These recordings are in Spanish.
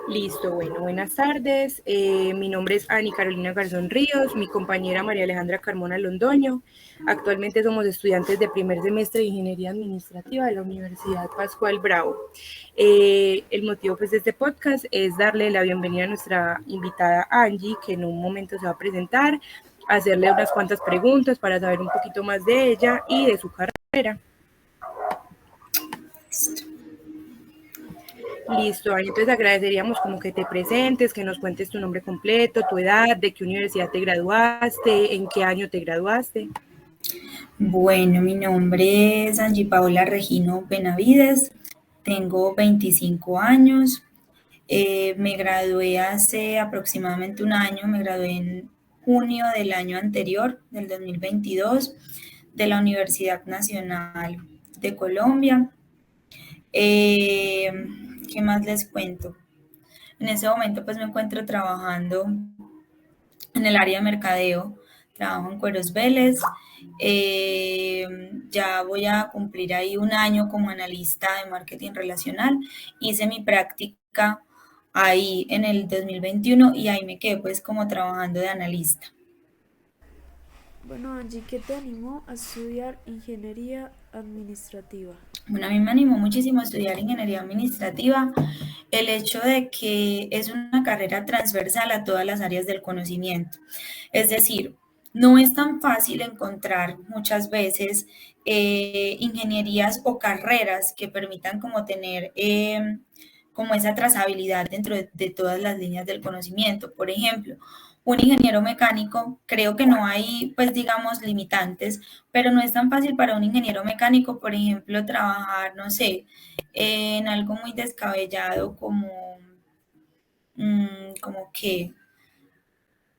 Listo, bueno, buenas tardes. Mi nombre es Ani Carolina Garzón Ríos, mi compañera María Alejandra Carmona Londoño. Actualmente somos estudiantes de primer semestre de Ingeniería Administrativa de la Universidad Pascual Bravo. El motivo pues, de este podcast es darle la bienvenida a nuestra invitada Angie, que en un momento se va a presentar, hacerle unas cuantas preguntas para saber un poquito más de ella y de su carrera. Listo, Ani, entonces agradeceríamos como que te presentes, que nos cuentes tu nombre completo, tu edad, de qué universidad te graduaste, en qué año te graduaste. Bueno, mi nombre es Angie Paola Regino Benavides, tengo 25 años, me gradué hace aproximadamente un año, me gradué en junio del año anterior, del 2022, de la Universidad Nacional de Colombia. Eh, ¿Qué más les cuento? En ese momento pues me encuentro trabajando en el área de mercadeo, trabajo en Cueros Vélez. Ya voy a cumplir ahí un año como analista de marketing relacional. Hice mi práctica ahí en el 2021 y ahí me quedé pues como trabajando de analista. Bueno, Angie, ¿qué te animó a estudiar ingeniería administrativa? Bueno, a mí me animó muchísimo a estudiar ingeniería administrativa el hecho de que es una carrera transversal a todas las áreas del conocimiento. Es decir, no es tan fácil encontrar muchas veces ingenierías o carreras que permitan como tener como esa trazabilidad dentro de todas las líneas del conocimiento. Por ejemplo, un ingeniero mecánico, creo que no hay, pues digamos, limitantes, pero no es tan fácil para un ingeniero mecánico, por ejemplo, trabajar, no sé, en algo muy descabellado como, como que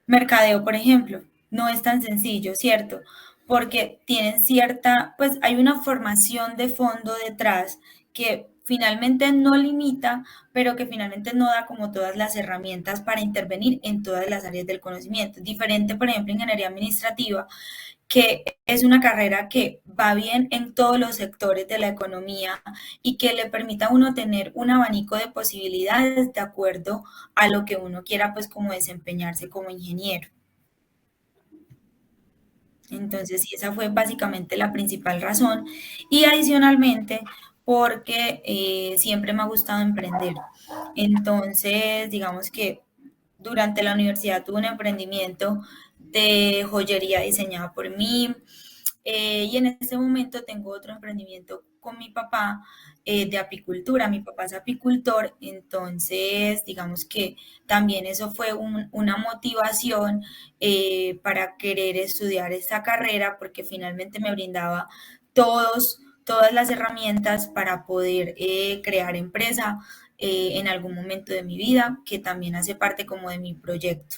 mercadeo, por ejemplo, no es tan sencillo, ¿cierto? Porque tienen cierta, pues hay una formación de fondo detrás que finalmente no limita, pero que finalmente no da como todas las herramientas para intervenir en todas las áreas del conocimiento. Diferente, por ejemplo, ingeniería administrativa, que es una carrera que va bien en todos los sectores de la economía y que le permita a uno tener un abanico de posibilidades de acuerdo a lo que uno quiera, pues como desempeñarse como ingeniero. Entonces, sí, esa fue básicamente la principal razón. Y adicionalmente, porque siempre me ha gustado emprender. Entonces, digamos que durante la universidad tuve un emprendimiento de joyería diseñada por mí. Y en este momento tengo otro emprendimiento con mi papá de apicultura. Mi papá es apicultor, entonces digamos que también eso fue una motivación para querer estudiar esta carrera porque finalmente me brindaba todas las herramientas para poder crear empresa en algún momento de mi vida, que también hace parte como de mi proyecto.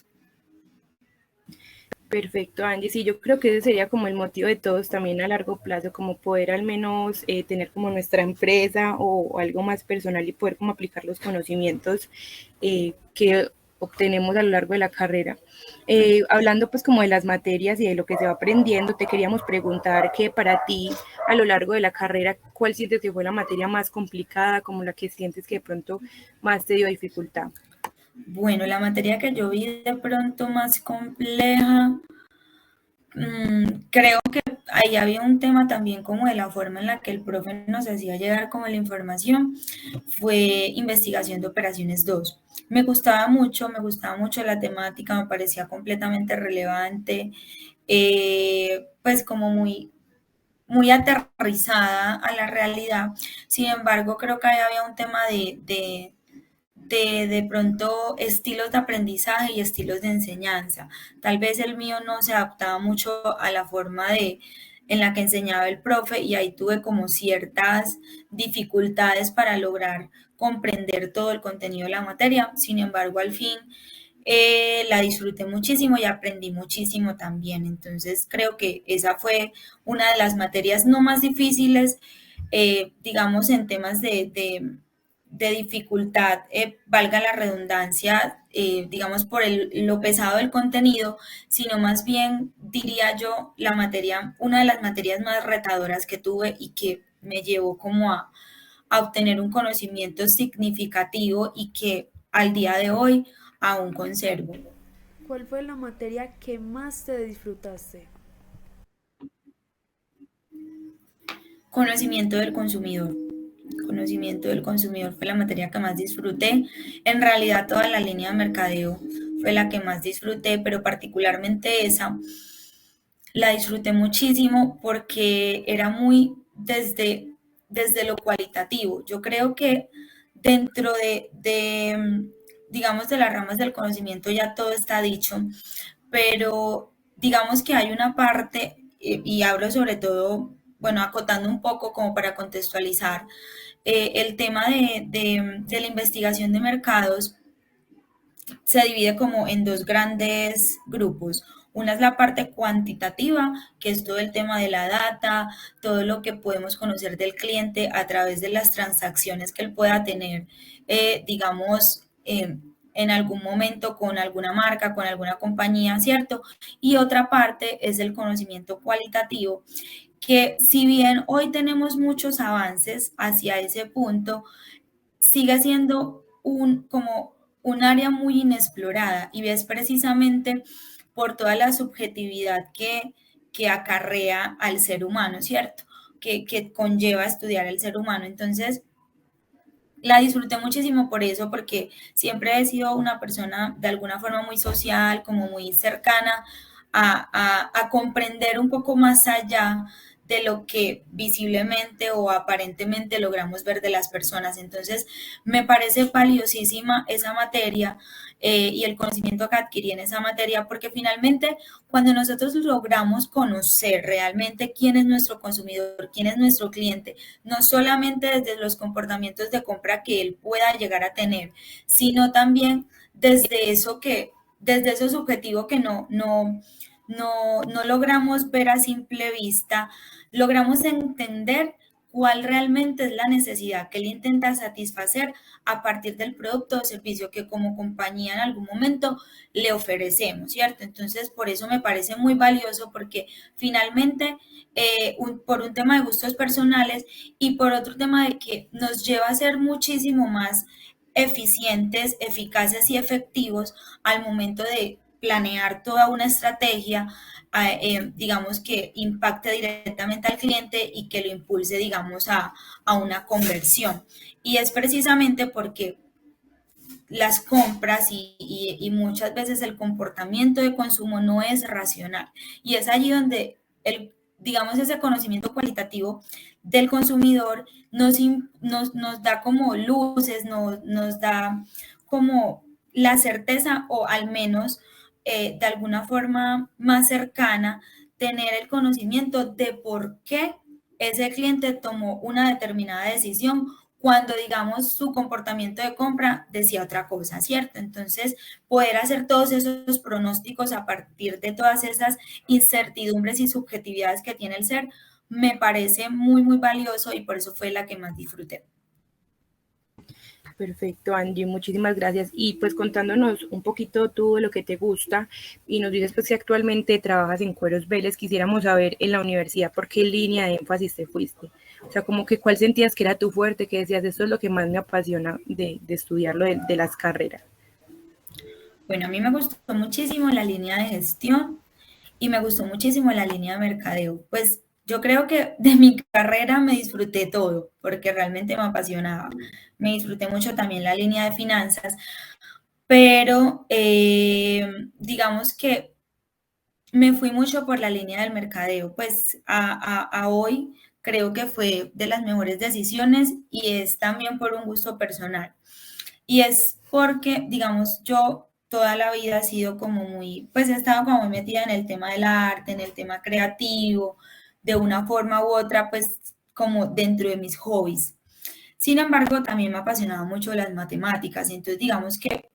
Perfecto, Angie. Sí, yo creo que ese sería como el motivo de todos también a largo plazo, como poder al menos tener como nuestra empresa o algo más personal y poder como aplicar los conocimientos que obtenemos a lo largo de la carrera. Hablando pues como de las materias y de lo que se va aprendiendo, te queríamos preguntar que para ti a lo largo de la carrera, ¿cuál sientes que fue la materia más complicada, como la que sientes que de pronto más te dio dificultad? Bueno, la materia que yo vi de pronto más compleja, creo que ahí había un tema también como de la forma en la que el profe nos hacía llegar como la información, fue investigación de operaciones 2. Me gustaba mucho la temática, me parecía completamente relevante, pues como muy aterrizada a la realidad. Sin embargo, creo que ahí había un tema de pronto estilos de aprendizaje y estilos de enseñanza. Tal vez el mío no se adaptaba mucho a la forma en la que enseñaba el profe y ahí tuve como ciertas dificultades para lograr comprender todo el contenido de la materia. Sin embargo, al fin la disfruté muchísimo y aprendí muchísimo también. Entonces creo que esa fue una de las materias no más difíciles, digamos, en temas de dificultad, valga la redundancia, digamos, por lo pesado del contenido, sino más bien, diría yo, la materia, una de las materias más retadoras que tuve y que me llevó como a obtener un conocimiento significativo y que al día de hoy aún conservo. ¿Cuál fue la materia que más te disfrutaste? Conocimiento del consumidor. Conocimiento del consumidor fue la materia que más disfruté. En realidad toda la línea de mercadeo fue la que más disfruté, pero particularmente esa la disfruté muchísimo porque era muy desde lo cualitativo. Yo creo que dentro digamos, de las ramas del conocimiento ya todo está dicho, pero digamos que hay una parte, y hablo sobre todo, bueno, acotando un poco como para contextualizar, el tema de la investigación de mercados se divide como en dos grandes grupos. Una es la parte cuantitativa, que es todo el tema de la data, todo lo que podemos conocer del cliente a través de las transacciones que él pueda tener, digamos, en algún momento con alguna marca, con alguna compañía, ¿cierto? Y otra parte es el conocimiento cualitativo, que si bien hoy tenemos muchos avances hacia ese punto, sigue siendo como un área muy inexplorada y es precisamente por toda la subjetividad que acarrea al ser humano, ¿cierto? Que conlleva estudiar el ser humano. Entonces, la disfruté muchísimo por eso, porque siempre he sido una persona de alguna forma muy social, como muy cercana a comprender un poco más allá de lo que visiblemente o aparentemente logramos ver de las personas. Entonces, me parece valiosísima esa materia y el conocimiento que adquirí en esa materia, porque finalmente cuando nosotros logramos conocer realmente quién es nuestro consumidor, quién es nuestro cliente, no solamente desde los comportamientos de compra que él pueda llegar a tener, sino también desde eso subjetivo que no logramos ver a simple vista, logramos entender cuál realmente es la necesidad que él intenta satisfacer a partir del producto o servicio que como compañía en algún momento le ofrecemos, ¿cierto? Entonces, por eso me parece muy valioso porque finalmente, por un tema de gustos personales y por otro tema de que nos lleva a ser muchísimo más eficientes, eficaces y efectivos al momento de planear toda una estrategia, digamos, que impacte directamente al cliente y que lo impulse, digamos, a una conversión. Y es precisamente porque las compras y muchas veces el comportamiento de consumo no es racional. Y es allí donde digamos, ese conocimiento cualitativo del consumidor nos da como luces, nos da como la certeza o al menos de alguna forma más cercana tener el conocimiento de por qué ese cliente tomó una determinada decisión cuando, digamos, su comportamiento de compra decía otra cosa, ¿cierto? Entonces, poder hacer todos esos pronósticos a partir de todas esas incertidumbres y subjetividades que tiene el ser, me parece muy, muy valioso y por eso fue la que más disfruté. Perfecto, Angie, muchísimas gracias. Y pues contándonos un poquito tú de lo que te gusta y nos dices pues que actualmente trabajas en Cueros Vélez, quisiéramos saber en la universidad por qué línea de énfasis te fuiste. O sea, como que cuál sentías que era tu fuerte, que decías, esto es lo que más me apasiona de estudiarlo de las carreras. Bueno, a mí me gustó muchísimo la línea de gestión y me gustó muchísimo la línea de mercadeo. Pues yo creo que de mi carrera me disfruté todo, porque realmente me apasionaba. Me disfruté mucho también la línea de finanzas, pero digamos que me fui mucho por la línea del mercadeo. Pues a hoy creo que fue de las mejores decisiones y es también por un gusto personal. Y es porque, digamos, yo toda la vida he sido como muy, pues he estado como muy metida en el tema del arte, en el tema creativo, de una forma u otra, pues como dentro de mis hobbies. Sin embargo, también me apasionaba mucho las matemáticas, entonces digamos que,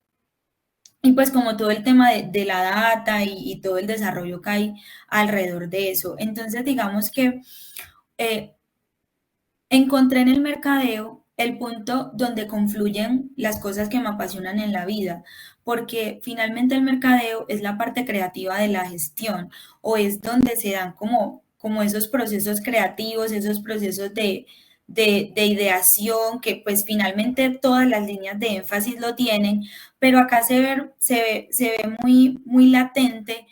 y pues como todo el tema de la data y todo el desarrollo que hay alrededor de eso. Entonces digamos que eh, encontré en el mercadeo el punto donde confluyen las cosas que me apasionan en la vida, porque finalmente el mercadeo es la parte creativa de la gestión o es donde se dan como esos procesos creativos, esos procesos de ideación, que pues finalmente todas las líneas de énfasis lo tienen, pero acá se ve muy, muy latente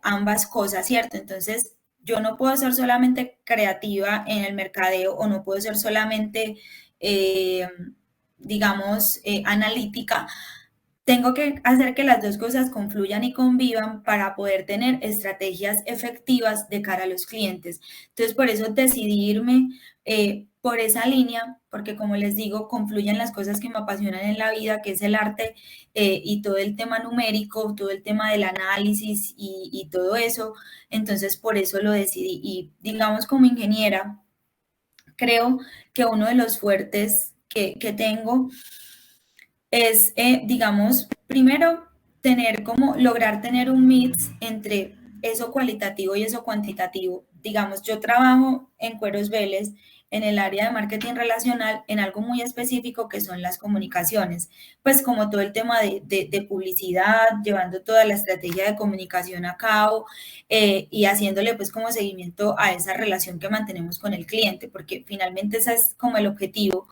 ambas cosas, ¿cierto? Entonces, yo no puedo ser solamente creativa en el mercadeo o no puedo ser solamente, eh, digamos, analítica. Tengo que hacer que las dos cosas confluyan y convivan para poder tener estrategias efectivas de cara a los clientes. Entonces, por eso decidí irme por esa línea, porque como les digo, confluyen las cosas que me apasionan en la vida, que es el arte y todo el tema numérico, todo el tema del análisis y todo eso. Entonces, por eso lo decidí. Y digamos, como ingeniera, creo que uno de los fuertes que tengo es, digamos, primero lograr tener un mix entre eso cualitativo y eso cuantitativo. Digamos, yo trabajo en Cueros Vélez en el área de marketing relacional en algo muy específico que son las comunicaciones, pues como todo el tema de publicidad, llevando toda la estrategia de comunicación a cabo y haciéndole pues como seguimiento a esa relación que mantenemos con el cliente, porque finalmente ese es como el objetivo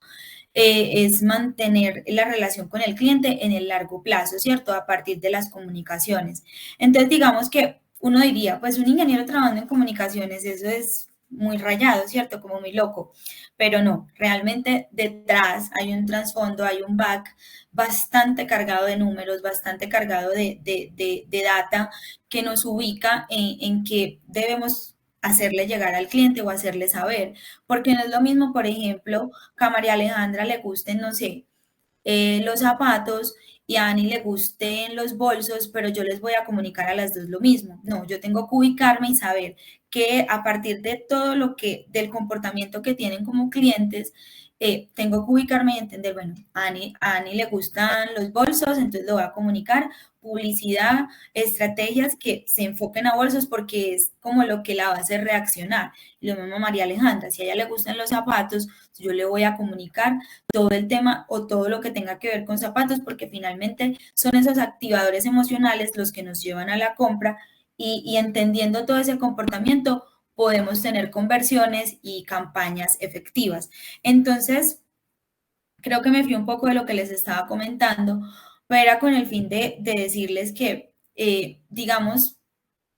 es mantener la relación con el cliente en el largo plazo, ¿cierto? A partir de las comunicaciones. Entonces, digamos que uno diría, pues un ingeniero trabajando en comunicaciones, eso es muy rayado, ¿cierto? Como muy loco, pero no, realmente detrás hay un trasfondo, hay un back bastante cargado de números, bastante cargado de data que nos ubica en que debemos hacerle llegar al cliente o hacerle saber, porque no es lo mismo, por ejemplo, que a María Alejandra le gusten, no sé, los zapatos y a Ani le gusten los bolsos, pero yo les voy a comunicar a las dos lo mismo. No, yo tengo que ubicarme y saber que a partir de todo lo que, del comportamiento que tienen como clientes, tengo que ubicarme y entender, bueno, a Ani le gustan los bolsos, entonces le voy a comunicar publicidad, estrategias que se enfoquen a bolsos porque es como lo que la va a hacer reaccionar. Lo mismo a María Alejandra, si a ella le gustan los zapatos, yo le voy a comunicar todo el tema o todo lo que tenga que ver con zapatos, porque finalmente son esos activadores emocionales los que nos llevan a la compra y entendiendo todo ese comportamiento podemos tener conversiones y campañas efectivas. Entonces, creo que me fui un poco de lo que les estaba comentando, pero era con el fin de decirles que, digamos,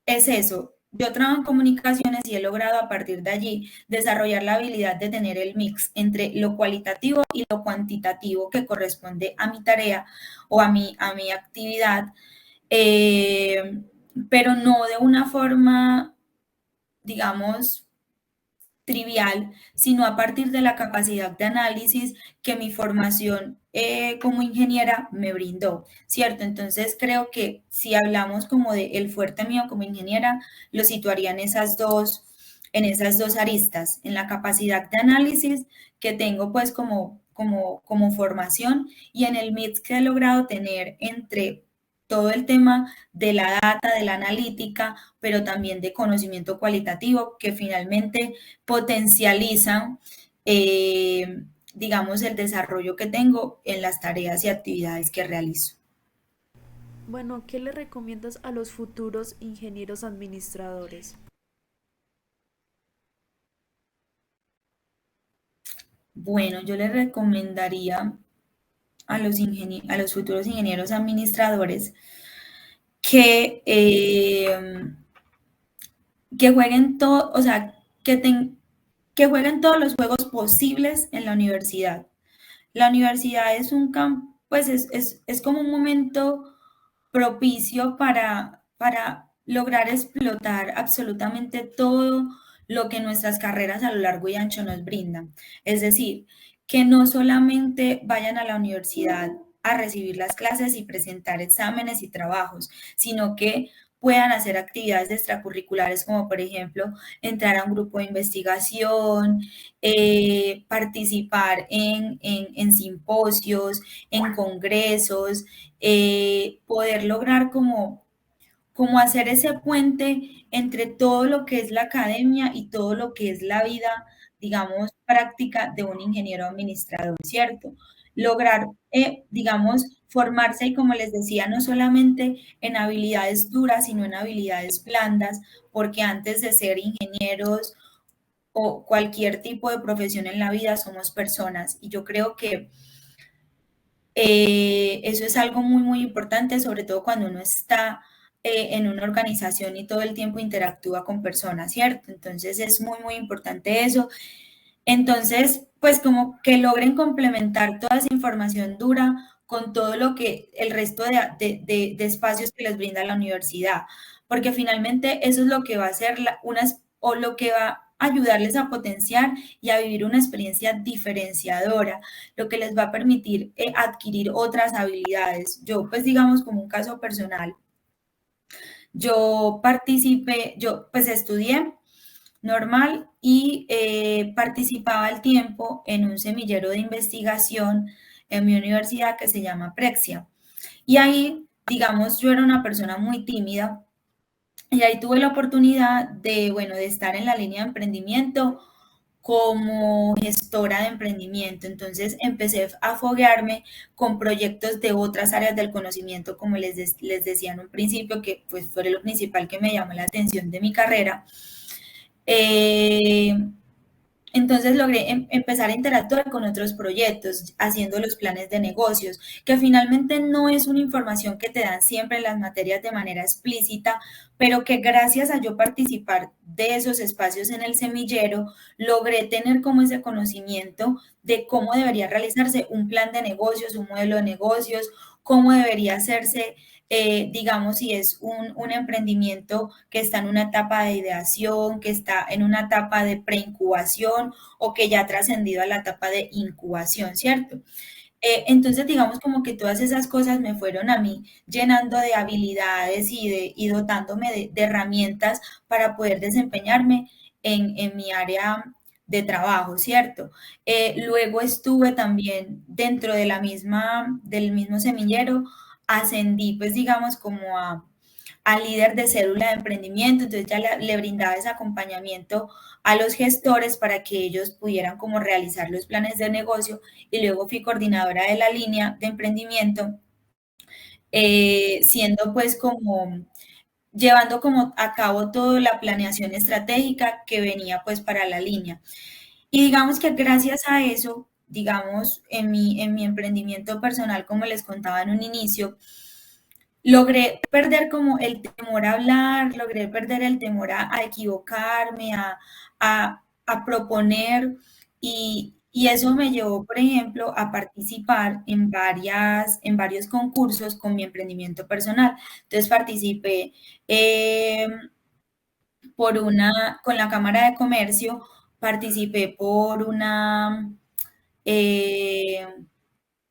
es eso. Yo trabajo en comunicaciones y he logrado a partir de allí desarrollar la habilidad de tener el mix entre lo cualitativo y lo cuantitativo que corresponde a mi tarea o a mi actividad, eh, pero no de una forma, digamos, trivial, sino a partir de la capacidad de análisis que mi formación como ingeniera me brindó, ¿cierto? Entonces creo que si hablamos como de el fuerte mío como ingeniera, lo situaría en esas dos aristas, en la capacidad de análisis que tengo pues como formación y en el mix que he logrado tener entre todo el tema de la data, de la analítica, pero también de conocimiento cualitativo que finalmente potencializan, digamos, el desarrollo que tengo en las tareas y actividades que realizo. Bueno, ¿qué le recomiendas a los futuros ingenieros administradores? Bueno, yo les recomendaría a los futuros ingenieros administradores que, que jueguen todo, o sea, que jueguen todos los juegos posibles en la universidad. La universidad es un campo, pues es como un momento propicio para lograr explotar absolutamente todo lo que nuestras carreras a lo largo y ancho nos brindan. Es decir, que no solamente vayan a la universidad a recibir las clases y presentar exámenes y trabajos, sino que puedan hacer actividades extracurriculares como por ejemplo entrar a un grupo de investigación, participar en simposios, en congresos, poder lograr como hacer ese puente entre todo lo que es la academia y todo lo que es la vida, digamos, práctica de un ingeniero administrador, ¿cierto? Lograr, digamos, formarse y como les decía, no solamente en habilidades duras, sino en habilidades blandas, porque antes de ser ingenieros o cualquier tipo de profesión en la vida somos personas. Y yo creo que eso es algo muy, muy importante, sobre todo cuando uno está en una organización y todo el tiempo interactúa con personas, ¿cierto? Entonces es muy, muy importante eso. Entonces, pues como que logren complementar toda esa información dura con todo lo que el resto de espacios que les brinda la universidad, porque finalmente eso es lo que va a hacer o lo que va a ayudarles a potenciar y a vivir una experiencia diferenciadora, lo que les va a permitir adquirir otras habilidades. Yo, pues digamos como un caso personal, yo pues estudié normal y participaba al tiempo en un semillero de investigación en mi universidad que se llama Prexia. Y ahí, digamos, yo era una persona muy tímida y ahí tuve la oportunidad de, bueno, de estar en la línea de emprendimiento como gestora de emprendimiento. Entonces empecé a foguearme con proyectos de otras áreas del conocimiento, como les decía en un principio, que pues fue lo principal que me llamó la atención de mi carrera. Eh, entonces logré empezar a interactuar con otros proyectos, haciendo los planes de negocios, que finalmente no es una información que te dan siempre en las materias de manera explícita, pero que gracias a yo participar de esos espacios en el semillero, logré tener como ese conocimiento de cómo debería realizarse un plan de negocios, un modelo de negocios, cómo debería hacerse digamos, si es un emprendimiento que está en una etapa de ideación, que está en una etapa de preincubación o que ya ha trascendido a la etapa de incubación, ¿cierto? Entonces, digamos como que todas esas cosas me fueron a mí llenando de habilidades y dotándome de herramientas para poder desempeñarme en mi área de trabajo, ¿cierto? Luego estuve también dentro de del mismo semillero, ascendí pues digamos como a líder de célula de emprendimiento, entonces ya le brindaba ese acompañamiento a los gestores para que ellos pudieran como realizar los planes de negocio y luego fui coordinadora de la línea de emprendimiento, siendo pues como llevando como a cabo toda la planeación estratégica que venía pues para la línea. Y digamos que gracias a eso, digamos, en mi emprendimiento personal, como les contaba en un inicio, logré perder como el temor a hablar, logré perder el temor a equivocarme, a proponer y eso me llevó, por ejemplo, a participar en varios concursos con mi emprendimiento personal. Entonces participé eh, con la Cámara de Comercio, participé eh,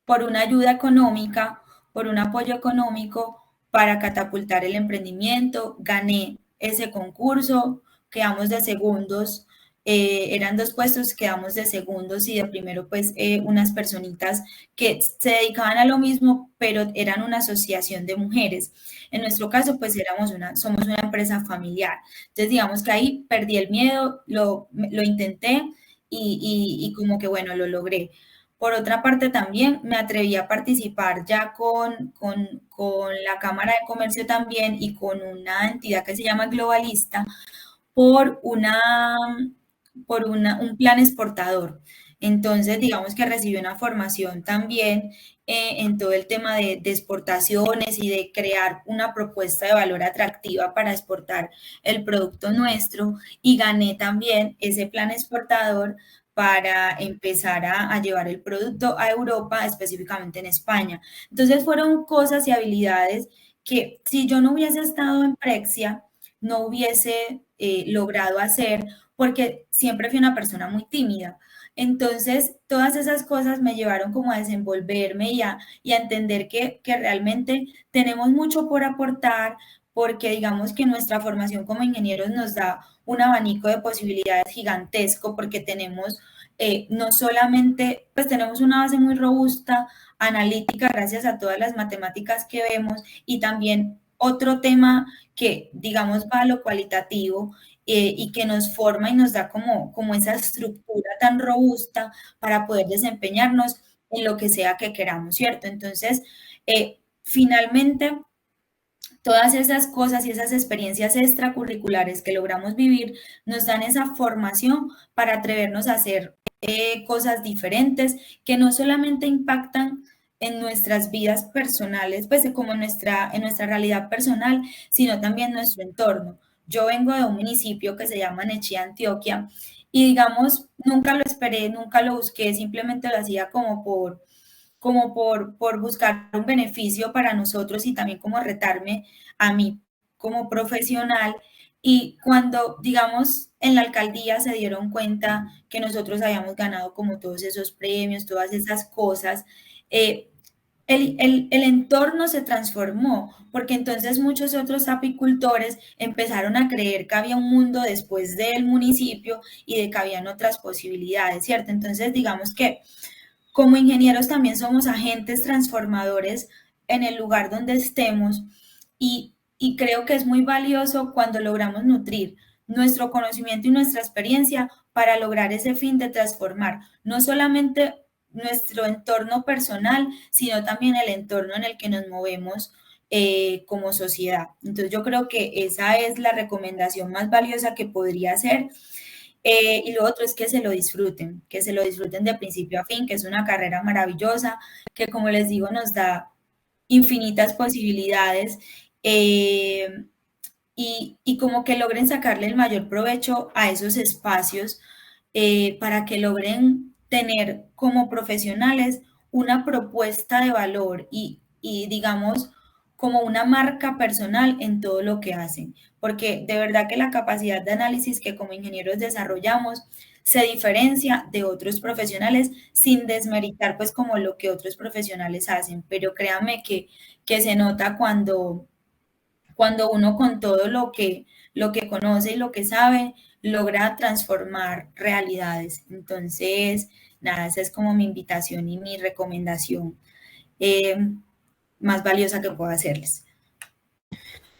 por una ayuda económica, por un apoyo económico para catapultar el emprendimiento. Gané ese concurso, quedamos de segundos, eran dos puestos, quedamos de segundos y de primero pues unas personitas que se dedicaban a lo mismo, pero eran una asociación de mujeres. En nuestro caso pues somos una empresa familiar. Entonces digamos que ahí perdí el miedo, lo intenté y como que bueno, lo logré. Por otra parte, también me atreví a participar ya con la Cámara de Comercio también y con una entidad que se llama Globalista por un plan exportador. Entonces, digamos que recibí una formación también en todo el tema de exportaciones y de crear una propuesta de valor atractiva para exportar el producto nuestro y gané también ese plan exportador para empezar a llevar el producto a Europa, específicamente en España. Entonces fueron cosas y habilidades que si yo no hubiese estado en Prexia, no hubiese logrado hacer porque siempre fui una persona muy tímida. Entonces, todas esas cosas me llevaron como a desenvolverme y a entender que realmente tenemos mucho por aportar porque digamos que nuestra formación como ingenieros nos da un abanico de posibilidades gigantesco porque tenemos no solamente, pues tenemos una base muy robusta, analítica, gracias a todas las matemáticas que vemos y también otro tema que, digamos, va a lo cualitativo y que nos forma y nos da como esa estructura tan robusta para poder desempeñarnos en lo que sea que queramos, ¿cierto? Entonces, finalmente, todas esas cosas y esas experiencias extracurriculares que logramos vivir nos dan esa formación para atrevernos a hacer cosas diferentes que no solamente impactan en nuestras vidas personales, pues como en nuestra realidad personal, sino también en nuestro entorno. Yo vengo de un municipio que se llama Nechí, Antioquia, y digamos, nunca lo esperé, nunca lo busqué, simplemente lo hacía por buscar un beneficio para nosotros y también como retarme a mí como profesional. Y cuando, digamos, en la alcaldía se dieron cuenta que nosotros habíamos ganado como todos esos premios, todas esas cosas, eh, el entorno se transformó, porque entonces muchos otros apicultores empezaron a creer que había un mundo después del municipio y de que habían otras posibilidades, ¿cierto? Entonces, digamos que como ingenieros también somos agentes transformadores en el lugar donde estemos y creo que es muy valioso cuando logramos nutrir nuestro conocimiento y nuestra experiencia para lograr ese fin de transformar no solamente nuestro entorno personal, sino también el entorno en el que nos movemos como sociedad. Entonces yo creo que esa es la recomendación más valiosa que podría hacer y lo otro es que se lo disfruten de principio a fin, que es una carrera maravillosa, que como les digo nos da infinitas posibilidades eh, y como que logren sacarle el mayor provecho a esos espacios para que logren tener como profesionales una propuesta de valor y digamos como una marca personal en todo lo que hacen, porque de verdad que la capacidad de análisis que como ingenieros desarrollamos se diferencia de otros profesionales sin desmeritar pues como lo que otros profesionales hacen, pero créanme que se nota cuando uno con todo lo que conoce y lo que sabe logra transformar realidades. Entonces, nada, esa es como mi invitación y mi recomendación eh, más valiosa que puedo hacerles.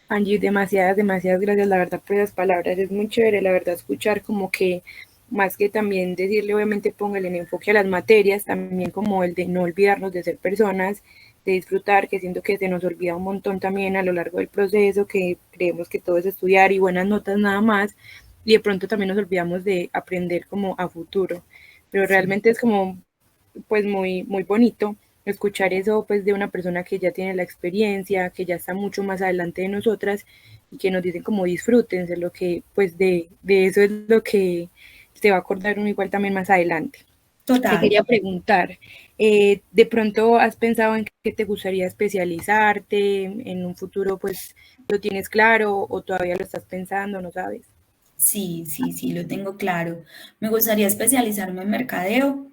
Angie, demasiadas gracias, la verdad, por esas palabras. Es muy chévere, la verdad, escuchar como que, más que también decirle, obviamente, póngale en enfoque a las materias, también como el de no olvidarnos de ser personas, de disfrutar, que siento que se nos olvida un montón también a lo largo del proceso, que creemos que todo es estudiar y buenas notas nada más, y de pronto también nos olvidamos de aprender como a futuro. Pero Sí. realmente es como, pues, muy bonito escuchar eso pues de una persona que ya tiene la experiencia, que ya está mucho más adelante de nosotras y que nos dicen como disfrútense, lo que pues de eso es lo que se va a acordar uno igual también más adelante. Te Total. quería preguntar, ¿de pronto has pensado en qué te gustaría especializarte en un futuro? Pues lo tienes claro o todavía lo estás pensando, no sabes. Sí, sí, sí, lo tengo claro. Me gustaría especializarme en mercadeo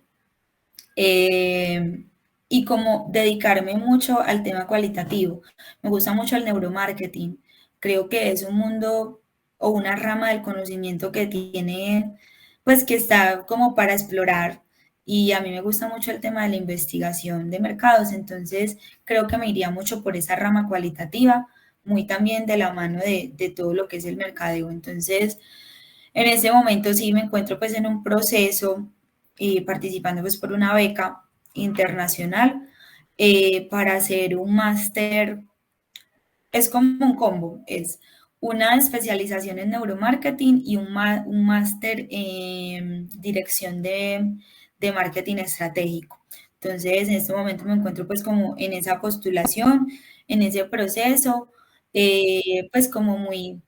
eh, y como dedicarme mucho al tema cualitativo. Me gusta mucho el neuromarketing. Creo que es un mundo o una rama del conocimiento que tiene, pues que está como para explorar. Y a mí me gusta mucho el tema de la investigación de mercados, entonces creo que me iría mucho por esa rama cualitativa, muy también de la mano de todo lo que es el mercadeo. Entonces, en ese momento sí me encuentro pues en un proceso participando pues por una beca internacional para hacer un máster, es como un combo, es una especialización en neuromarketing y un máster en dirección de marketing estratégico. Entonces, en este momento me encuentro pues como en esa postulación, en ese proceso, pues como muy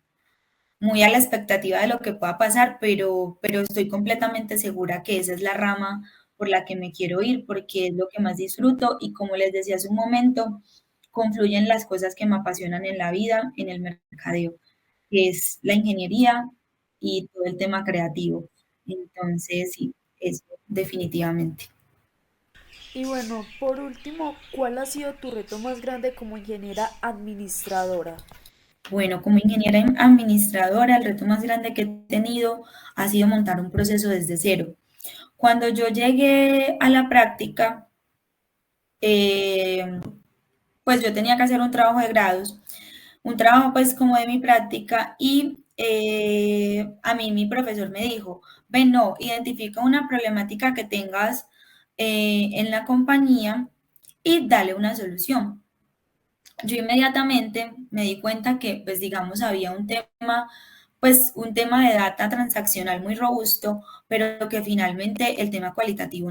a la expectativa de lo que pueda pasar, pero estoy completamente segura que esa es la rama por la que me quiero ir, porque es lo que más disfruto y como les decía hace un momento, confluyen las cosas que me apasionan en la vida, en el mercadeo, que es la ingeniería y todo el tema creativo. Entonces, sí, eso definitivamente. Y bueno, por último, ¿cuál ha sido tu reto más grande como ingeniera administradora? Bueno, como ingeniera administradora, el reto más grande que he tenido ha sido montar un proceso desde cero. Cuando yo llegué a la práctica, eh, pues yo tenía que hacer un trabajo de grados, un trabajo pues como de mi práctica y a mí mi profesor me dijo, ven, no, identifica una problemática que tengas en la compañía y dale una solución. yo inmediatamente me di cuenta que, pues digamos, había un tema, pues un tema de data transaccional muy robusto, pero que finalmente el tema cualitativo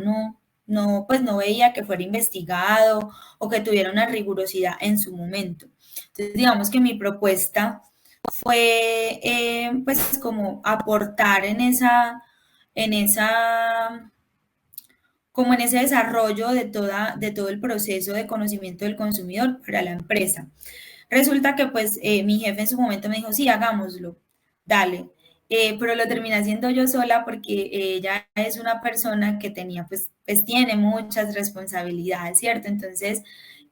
pues no veía que fuera investigado o que tuviera una rigurosidad en su momento. Entonces, digamos que mi propuesta fue, pues, como aportar en esa como en ese desarrollo de todo el proceso de conocimiento del consumidor para la empresa. Resulta que pues mi jefe en su momento me dijo, sí, hagámoslo, dale. Pero lo terminé haciendo yo sola porque ella es una persona que tenía, pues tiene muchas responsabilidades, ¿cierto? Entonces,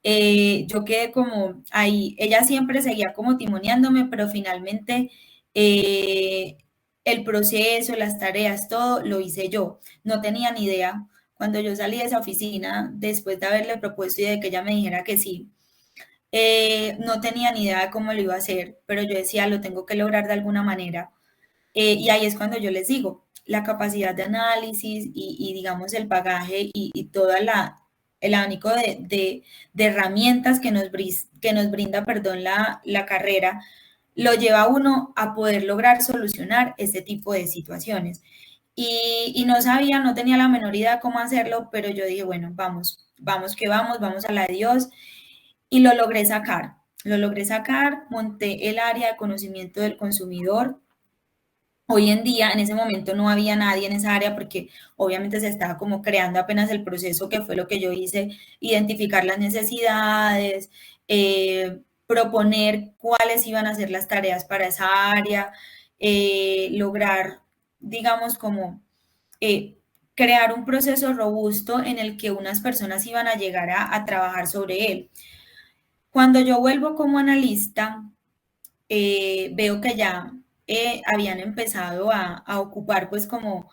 yo quedé como ahí, ella siempre seguía como timoneándome, pero finalmente eh, el proceso, las tareas, todo lo hice yo. No tenía ni idea cuando yo salí de esa oficina, después de haberle propuesto y de que ella me dijera que sí, no tenía ni idea de cómo lo iba a hacer, pero yo decía, lo tengo que lograr de alguna manera. Y ahí es cuando yo les digo, la capacidad de análisis digamos, el bagaje y toda el abanico de herramientas que nos brinda, perdón, la carrera, lo lleva a uno a poder lograr solucionar este tipo de situaciones. Y no sabía, no tenía la menor idea cómo hacerlo, pero yo dije, bueno, vamos que vamos a la de Dios y lo logré sacar. Lo logré sacar, monté el área de conocimiento del consumidor. Hoy en día, en ese momento no había nadie en esa área porque obviamente se estaba como creando apenas el proceso que fue lo que yo hice, identificar las necesidades, proponer cuáles iban a ser las tareas para esa área, lograr, digamos, como eh, crear un proceso robusto en el que unas personas iban a llegar a trabajar sobre él. Cuando yo vuelvo como analista, veo que ya habían empezado a ocupar pues como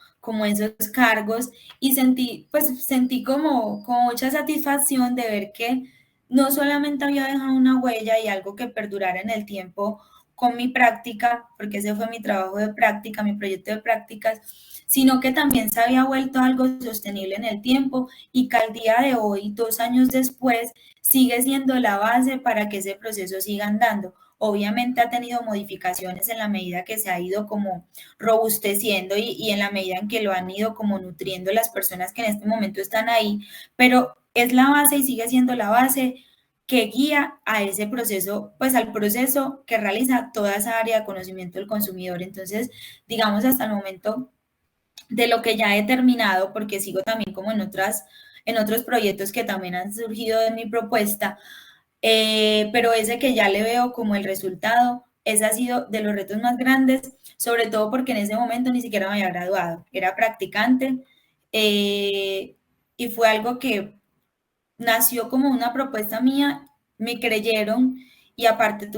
esos cargos y sentí como mucha satisfacción de ver que no solamente había dejado una huella y algo que perdurara en el tiempo con mi práctica, porque ese fue mi trabajo de práctica, mi proyecto de prácticas, sino que también se había vuelto algo sostenible en el tiempo y que al día de hoy, 2 años después, sigue siendo la base para que ese proceso siga andando. Obviamente ha tenido modificaciones en la medida que se ha ido como robusteciendo y en la medida en que lo han ido como nutriendo las personas que en este momento están ahí, pero es la base y sigue siendo la base que guía a ese proceso, pues al proceso que realiza toda esa área de conocimiento del consumidor. Entonces, digamos hasta el momento de lo que ya he terminado, porque sigo también como en otros proyectos que también han surgido de mi propuesta, pero ese que ya le veo como el resultado, ese ha sido de los retos más grandes, sobre todo porque en ese momento ni siquiera me había graduado, era practicante y fue algo que nació como una propuesta mía, me creyeron y aparte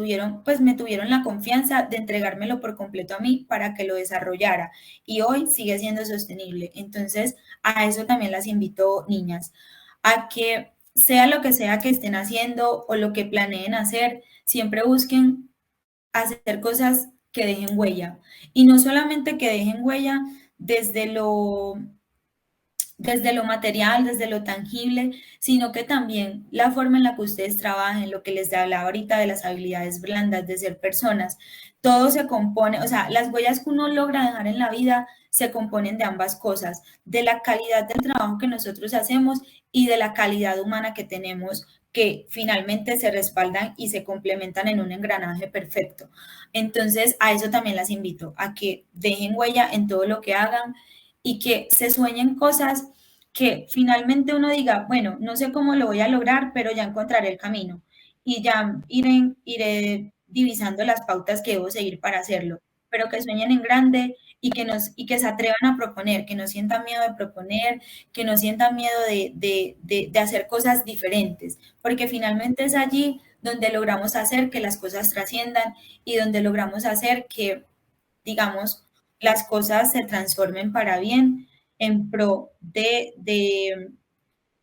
pues me tuvieron la confianza de entregármelo por completo a mí para que lo desarrollara y hoy sigue siendo sostenible. Entonces, a eso también las invito, niñas, a que sea lo que sea que estén haciendo o lo que planeen hacer, siempre busquen hacer cosas que dejen huella. Y no solamente que dejen huella desde desde lo material, desde lo tangible, sino que también la forma en la que ustedes trabajen, lo que les hablaba ahorita de las habilidades blandas, de ser personas, todo se compone, o sea, las huellas que uno logra dejar en la vida se componen de ambas cosas, de la calidad del trabajo que nosotros hacemos y de la calidad humana que tenemos, que finalmente se respaldan y se complementan en un engranaje perfecto. Entonces, a eso también las invito, a que dejen huella en todo lo que hagan y que se sueñen cosas que finalmente uno diga, bueno, no sé cómo lo voy a lograr, pero ya encontraré el camino y ya iré divisando las pautas que debo seguir para hacerlo, pero que sueñen en grande y que se atrevan a proponer, que no sientan miedo de proponer, que no sientan miedo de hacer cosas diferentes, porque finalmente es allí donde logramos hacer que las cosas trasciendan y donde logramos hacer que, digamos, las cosas se transformen para bien en pro de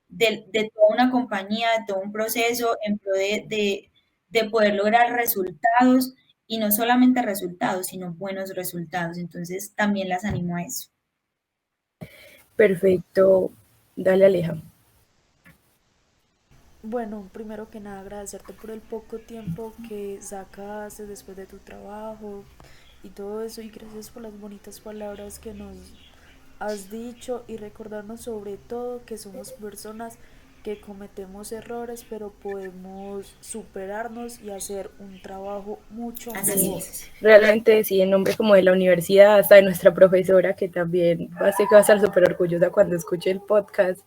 toda una compañía, de todo un proceso, en pro de poder lograr resultados y no solamente resultados, sino buenos resultados. Entonces, también las animo a eso. Perfecto. Dale, Aleja. Bueno, primero que nada agradecerte por el poco tiempo que sacaste después de tu trabajo y todo eso, y gracias por las bonitas palabras que nos has dicho, y recordarnos sobre todo que somos personas que cometemos errores, pero podemos superarnos y hacer un trabajo mucho Así mejor. es. Realmente sí, en nombre como de la universidad, hasta de nuestra profesora, que también sé que va a estar súper orgullosa cuando escuche el podcast,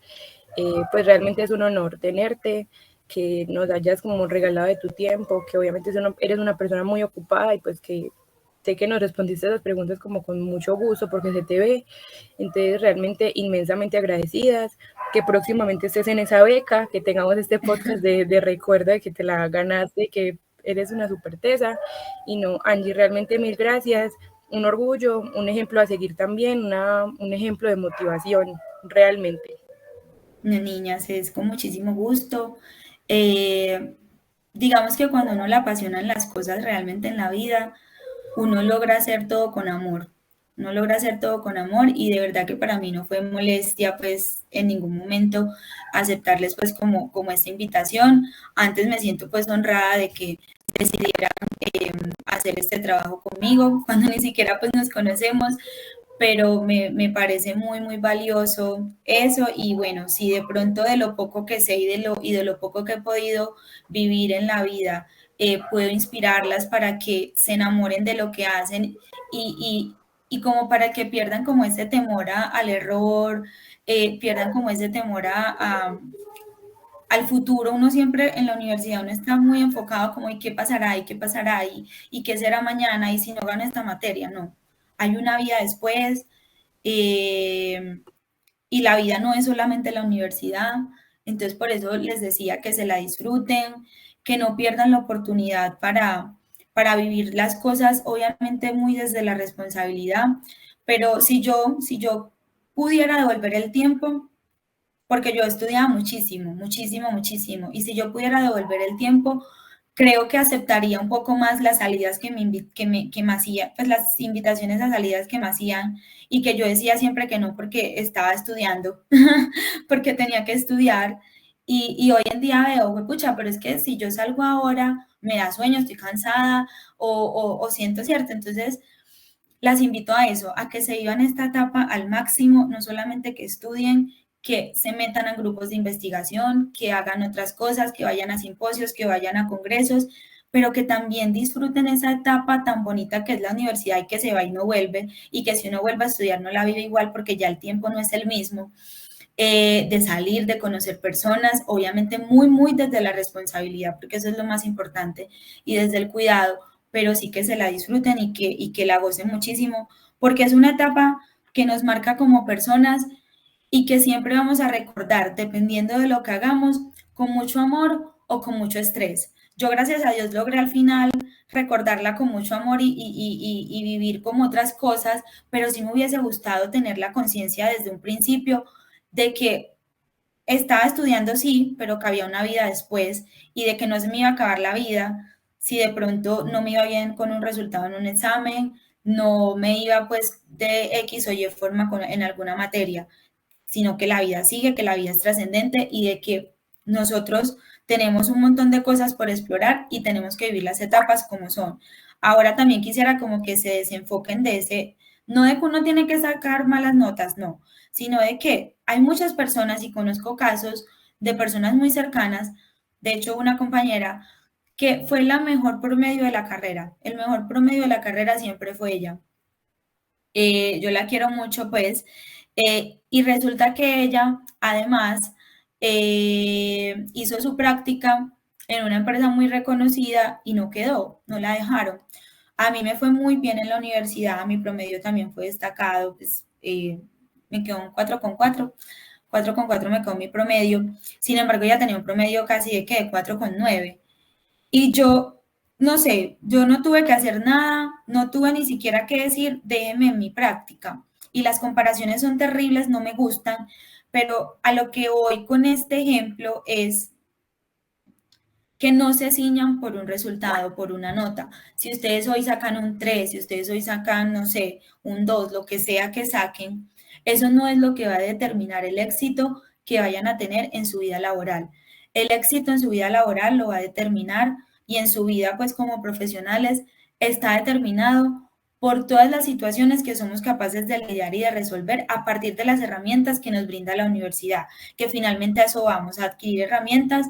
pues realmente es un honor tenerte, que nos hayas como regalado de tu tiempo, que obviamente eres una persona muy ocupada y pues que sé que nos respondiste a las preguntas como con mucho gusto porque se te ve, entonces realmente inmensamente agradecidas, que próximamente estés en esa beca, que tengamos este podcast de recuerdo de que te la ganaste, que eres una super tesa, y no, Angie, realmente mil gracias, un orgullo, un ejemplo a seguir también, un ejemplo de motivación, realmente. No, niñas, es con muchísimo gusto. Eh, digamos que cuando uno le apasionan las cosas realmente en la vida, uno logra hacer todo con amor. Uno logra hacer todo con amor y de verdad que para mí no fue molestia pues en ningún momento aceptarles pues como esta invitación. Antes me siento pues honrada de que decidieran hacer este trabajo conmigo cuando ni siquiera pues nos conocemos, pero me parece muy, muy valioso eso. Y bueno, si de pronto de lo poco que sé y de lo poco que he podido vivir en la vida, puedo inspirarlas para que se enamoren de lo que hacen y como para que pierdan como ese temor al error, pierdan como ese temor al futuro. Uno siempre en la universidad, uno está muy enfocado como, ¿y qué pasará? ¿Y qué pasará? ¿Y qué será mañana? ¿Y si no gano esta materia? No, hay una vida después, eh, y la vida no es solamente la universidad. Entonces, por eso les decía que se la disfruten, que no pierdan la oportunidad para vivir las cosas, obviamente muy desde la responsabilidad, pero si yo pudiera devolver el tiempo, porque yo estudiaba muchísimo, muchísimo, muchísimo. Y si yo pudiera devolver el tiempo, creo que aceptaría un poco más las salidas que me hacía, pues las invitaciones a salidas que me hacían y que yo decía siempre que no porque estaba estudiando, porque tenía que estudiar. Y hoy en día veo, pucha, pero es que si yo salgo ahora, me da sueño, estoy cansada o siento cierto. Entonces, las invito a eso, a que se vivan esta etapa al máximo, no solamente que estudien, que se metan a grupos de investigación, que hagan otras cosas, que vayan a simposios, que vayan a congresos, pero que también disfruten esa etapa tan bonita que es la universidad y que se va y no vuelve, y que si uno vuelve a estudiar no la vive igual porque ya el tiempo no es el mismo, de salir, de conocer personas, obviamente muy, muy desde la responsabilidad, porque eso es lo más importante, y desde el cuidado, pero sí que se la disfruten y que la gocen muchísimo, porque es una etapa que nos marca como personas y que siempre vamos a recordar, dependiendo de lo que hagamos, con mucho amor o con mucho estrés. Yo, gracias a Dios, logré al final recordarla con mucho amor y vivir como otras cosas, pero sí me hubiese gustado tener la conciencia desde un principio de que estaba estudiando, sí, pero que había una vida después y de que no se me iba a acabar la vida si de pronto no me iba bien con un resultado en un examen, no me iba pues de X o Y forma en alguna materia, sino que la vida sigue, que la vida es trascendente y de que nosotros tenemos un montón de cosas por explorar y tenemos que vivir las etapas como son. Ahora también quisiera como que se desenfoquen de ese, no de que uno tiene que sacar malas notas, no, sino de que hay muchas personas y conozco casos de personas muy cercanas, de hecho una compañera que fue la mejor promedio de la carrera, el mejor promedio de la carrera siempre fue ella. Yo la quiero mucho, pues, y resulta que ella, además, hizo su práctica en una empresa muy reconocida y no quedó, no la dejaron. A mí me fue muy bien en la universidad, mi promedio también fue destacado, pues, me quedó un 4,4 me quedó mi promedio. Sin embargo, ella tenía un promedio casi de, ¿qué? 4,9. Y yo, no sé, yo no tuve que hacer nada, no tuve ni siquiera que decir, déjeme en mi práctica. Y las comparaciones son terribles, no me gustan, pero a lo que voy con este ejemplo es que no se ciñan por un resultado, por una nota. Si ustedes hoy sacan un 3, si ustedes hoy sacan, no sé, un 2, lo que sea que saquen, eso no es lo que va a determinar el éxito que vayan a tener en su vida laboral. El éxito en su vida laboral lo va a determinar y en su vida pues como profesionales está determinado por todas las situaciones que somos capaces de lidiar y de resolver a partir de las herramientas que nos brinda la universidad, que finalmente a eso vamos, a adquirir herramientas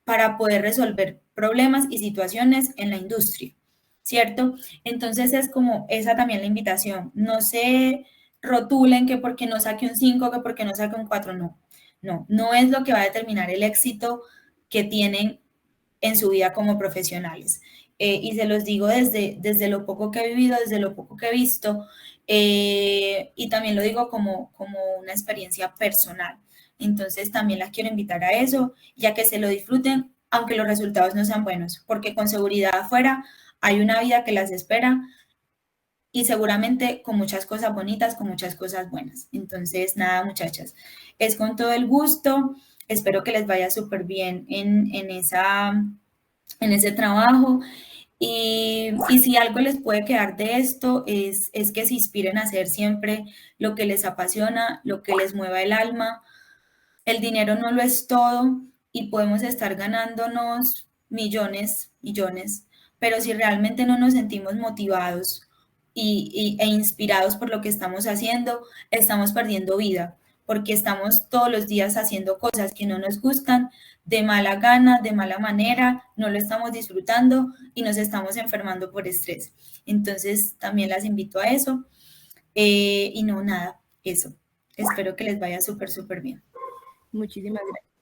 para poder resolver problemas y situaciones en la industria, ¿cierto? Entonces es como esa también la invitación, no se rotulen que porque no saque un 5, que porque no saque un 4, no. No es lo que va a determinar el éxito que tienen en su vida como profesionales. Y se los digo desde lo poco que he vivido, desde lo poco que he visto, y también lo digo como una experiencia personal. Entonces también las quiero invitar a eso, ya que se lo disfruten, aunque los resultados no sean buenos, porque con seguridad afuera hay una vida que las espera y seguramente con muchas cosas bonitas, con muchas cosas buenas. Entonces, nada, muchachas, es con todo el gusto. Espero que les vaya súper bien en ese trabajo. Y si algo les puede quedar de esto es que se inspiren a hacer siempre lo que les apasiona, lo que les mueva el alma. El dinero no lo es todo y podemos estar ganándonos millones, millones, pero si realmente no nos sentimos motivados e inspirados por lo que estamos haciendo, estamos perdiendo vida, porque estamos todos los días haciendo cosas que no nos gustan, de mala gana, de mala manera, no lo estamos disfrutando y nos estamos enfermando por estrés. Entonces, también las invito a eso. Y no, nada, eso. Espero que les vaya súper, súper bien. Muchísimas gracias.